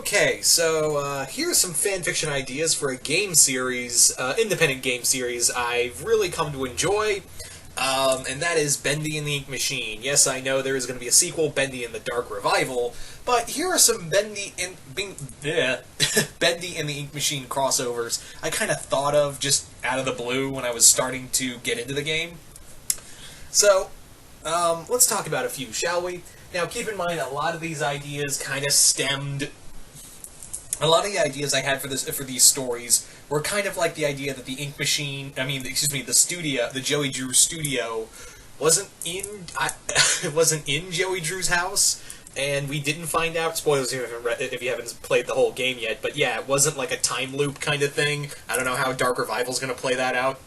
Okay, so here's some fanfiction ideas for a game series, independent game series I've really come to enjoy, and that is Bendy and the Ink Machine. Yes, I know there is going to be a sequel, Bendy and the Dark Revival, but here are some Bendy and Bendy and the Ink Machine crossovers I kind of thought of just out of the blue when I was starting to get into the game. So, let's talk about a few, shall we? Now, keep in mind, a lot of these ideas kind of stemmed. A lot of the ideas I had for these stories were kind of like the idea that the Ink Machine, the studio, the Joey Drew studio, wasn't in Joey Drew's house, and we didn't find out. Spoilers if you haven't played the whole game yet, but yeah, it wasn't like a time loop kind of thing. I don't know how Dark Revival's going to play that out,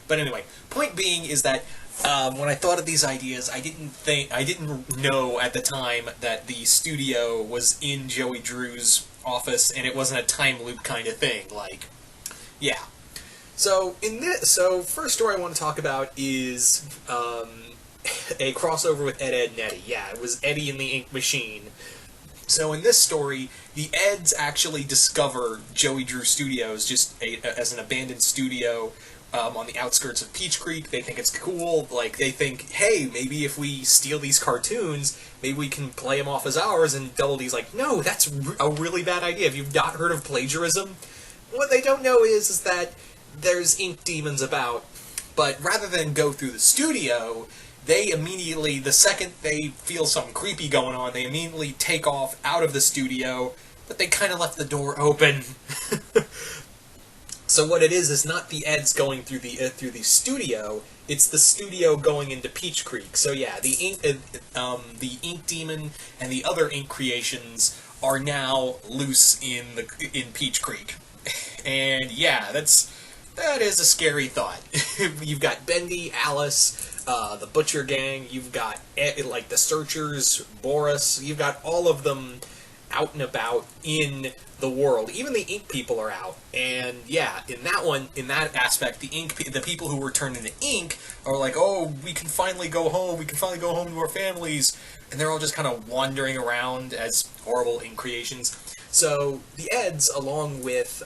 but anyway, point being is that. When I thought of these ideas, I didn't know at the time that the studio was in Joey Drew's office, and it wasn't a time loop kind of thing. Yeah. So first story I want to talk about is a crossover with Ed, and Eddie. Yeah, it was Eddie and the Ink Machine. So in this story, the Eds actually discover Joey Drew Studios just as an abandoned studio. On the outskirts of Peach Creek. They think it's cool. They think, hey, maybe if we steal these cartoons, maybe we can play them off as ours, and Dumbledy's like, no, that's a really bad idea. Have you not heard of plagiarism? What they don't know is that there's ink demons about, but rather than go through the studio, they immediately, the second they feel something creepy going on, they immediately take off out of the studio, but they kind of left the door open. So what it is not the Eds going through the studio; it's the studio going into Peach Creek. So yeah, the ink demon and the other ink creations are now loose in Peach Creek, and yeah, that is a scary thought. You've got Bendy, Alice, the Butcher Gang. You've got the Searchers, Boris. You've got all of them out and about in the world. Even the ink people are out, and yeah, in that aspect, the people who were turned into ink are like, oh, we can finally go home to our families, and they're all just kind of wandering around as horrible ink creations. So the Eds, along with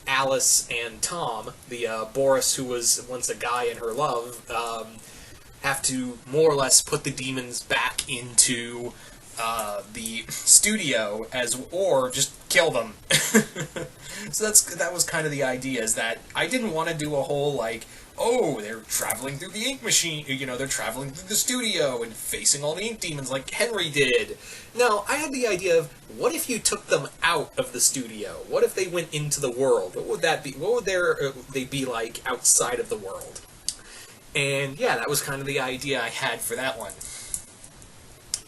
Alice and Tom, the Boris who was once a guy and her love, have to more or less put the demons back into the studio or just kill them. So that was kind of the idea, is that I didn't want to do a whole oh, they're traveling through the ink machine, they're traveling through the studio and facing all the ink demons like Henry did. No, I had the idea of, what if you took them out of the studio? What if they went into the world? What would that be? What would they be like outside of the world? And yeah, that was kind of the idea I had for that one.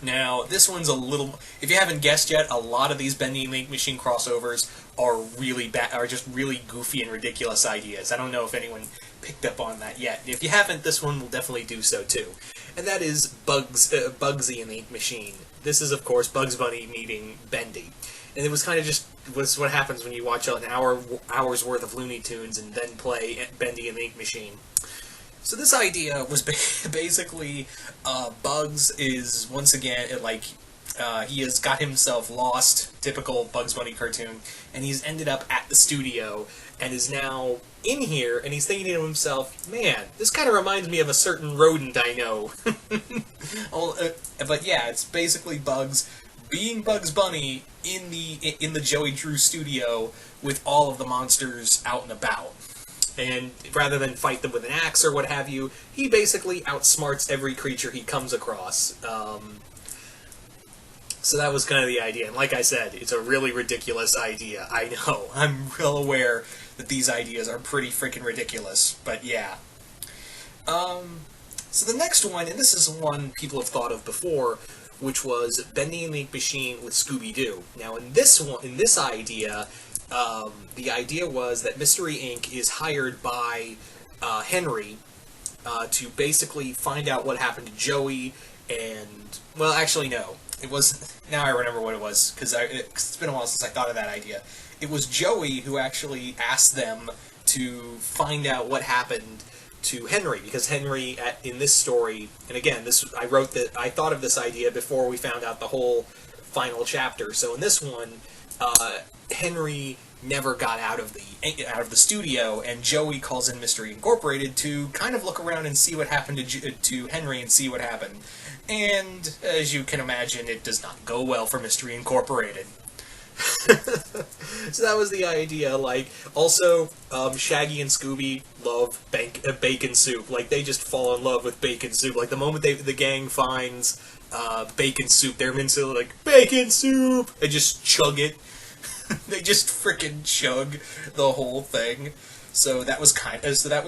Now, this one's a little... If you haven't guessed yet, a lot of these Bendy and the Ink Machine crossovers are just really goofy and ridiculous ideas. I don't know if anyone picked up on that yet. If you haven't, this one will definitely do so too. And that is Bugsy and the Ink Machine. This is, of course, Bugs Bunny meeting Bendy. And it was kind of was what happens when you watch an hour's worth of Looney Tunes and then play Bendy and the Ink Machine. So this idea was basically, Bugs is, once again, he has got himself lost, typical Bugs Bunny cartoon, and he's ended up at the studio, and is now in here, and he's thinking to himself, man, this kind of reminds me of a certain rodent I know. But yeah, it's basically Bugs being Bugs Bunny in the Joey Drew studio with all of the monsters out and about. And rather than fight them with an axe or what have you, he basically outsmarts every creature he comes across. So that was kind of the idea. And like I said, it's a really ridiculous idea. I know. I'm well aware that these ideas are pretty freaking ridiculous. But yeah. So the next one, and this is one people have thought of before, which was Bendy and the Ink Machine with Scooby-Doo. Now in this idea... the idea was that Mystery Inc. is hired by Henry to basically find out what happened to Joey, and... Well, actually, no. It was... Now I remember what it was, because it's been a while since I thought of that idea. It was Joey who actually asked them to find out what happened to Henry, because Henry, in this story... And again, I thought of this idea before we found out the whole final chapter. So in this one... Henry never got out of the studio, and Joey calls in Mystery Incorporated to kind of look around and see what happened to Henry and see what happened. And as you can imagine, it does not go well for Mystery Incorporated. So that was the idea. Like, also, Shaggy and Scooby love bacon soup. Like, they just fall in love with bacon soup. Like, the moment the gang finds bacon soup, they're instantly like, bacon soup! And just chug it. They just frickin' chug the whole thing. So that was that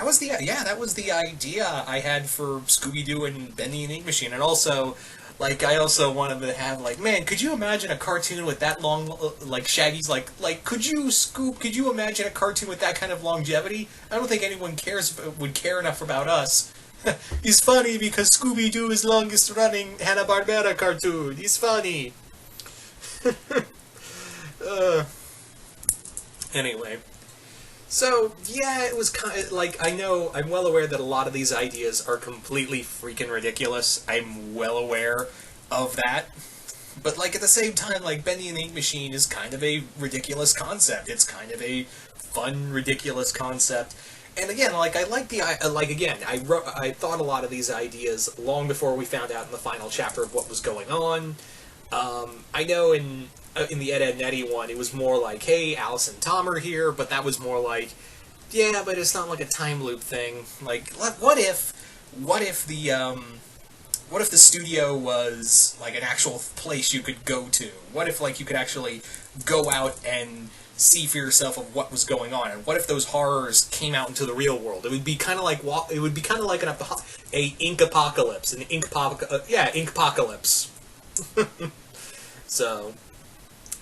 was the idea I had for Scooby-Doo and Bendy and the Ink Machine. And also, like, I also wanted to have, like, man, could you imagine a cartoon with that long, like, Shaggy's, like, could you imagine a cartoon with that kind of longevity? I don't think anyone would care enough about us. He's funny because Scooby-Doo is longest running Hanna-Barbera cartoon. He's funny. Anyway. So, yeah, it was kind of, like, I'm well aware that a lot of these ideas are completely freaking ridiculous. I'm well aware of that. But, like, at the same time, like, Bendy and the Ink Machine is kind of a ridiculous concept. It's kind of a fun, ridiculous concept. And again, like, I thought a lot of these ideas long before we found out in the final chapter of what was going on. I know in the Ed, Edd n Eddy one, it was more like, hey, Alice and Tom are here, but that was more like, yeah, but it's not like a time loop thing. Like, what if the studio was, like, an actual place you could go to? What if, like, you could actually go out and see for yourself of what was going on? And what if those horrors came out into the real world? It would be kind of like a ink apocalypse, ink apocalypse. So,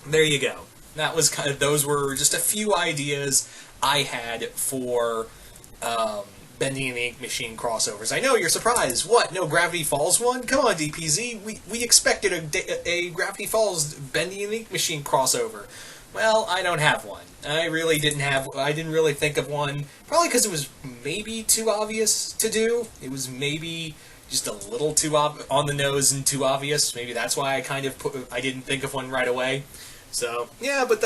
there you go. That was those were just a few ideas I had for Bendy and the Ink Machine crossovers. I know you're surprised. What? No Gravity Falls one? Come on, DPZ. We expected a Gravity Falls Bendy and the Ink Machine crossover. Well, I don't have one. I didn't really think of one. Probably because it was maybe too obvious to do. It was maybe just a little too on the nose and too obvious. Maybe that's why I didn't think of one right away. So, yeah, but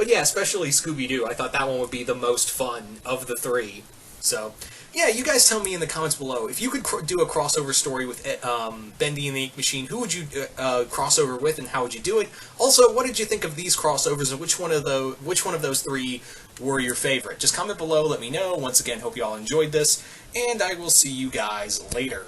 yeah, especially Scooby-Doo. I thought that one would be the most fun of the three. So, yeah, you guys tell me in the comments below, if you could do a crossover story with Bendy and the Ink Machine, who would you crossover with, and how would you do it? Also, what did you think of these crossovers, and which one of those three were your favorite? Just comment below, let me know. Once again, hope you all enjoyed this, and I will see you guys later.